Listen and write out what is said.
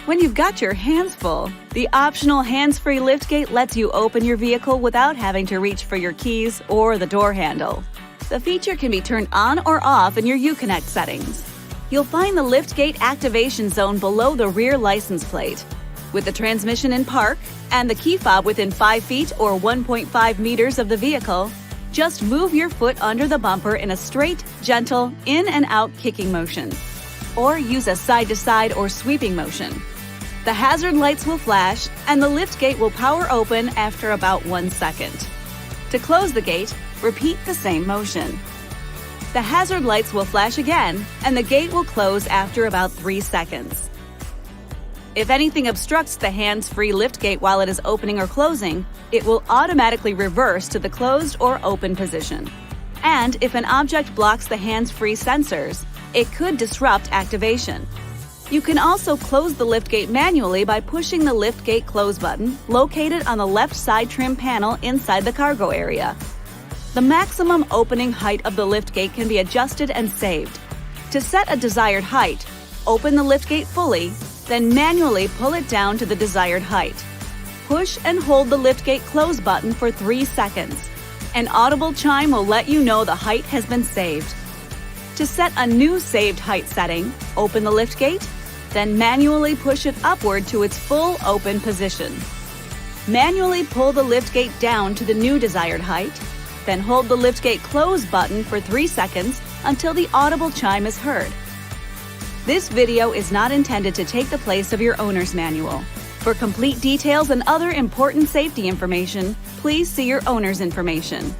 When you've got your hands full, the optional hands-free liftgate lets you open your vehicle without having to reach for your keys or the door handle. The feature can be turned on or off in your Uconnect settings. You'll find the liftgate activation zone below the rear license plate. With the transmission in park and the key fob within 5 feet or 1.5 meters of the vehicle, just move your foot under the bumper in a straight, gentle, in and out kicking motion. Or use a side-to-side or sweeping motion. The hazard lights will flash and the liftgate will power open after about 1 second. To close the gate, repeat the same motion. The hazard lights will flash again and the gate will close after about 3 seconds. If anything obstructs the hands-free liftgate while it is opening or closing, it will automatically reverse to the closed or open position. And if an object blocks the hands-free sensors, it could disrupt activation. You can also close the liftgate manually by pushing the liftgate close button located on the left side trim panel inside the cargo area. The maximum opening height of the liftgate can be adjusted and saved. To set a desired height, open the liftgate fully, then manually pull it down to the desired height. Push and hold the liftgate close button for 3 seconds. An audible chime will let you know the height has been saved. To set a new saved height setting, open the liftgate, then manually push it upward to its full open position. Manually pull the liftgate down to the new desired height, then hold the liftgate close button for 3 seconds until the audible chime is heard. This video is not intended to take the place of your owner's manual. For complete details and other important safety information, please see your owner's information.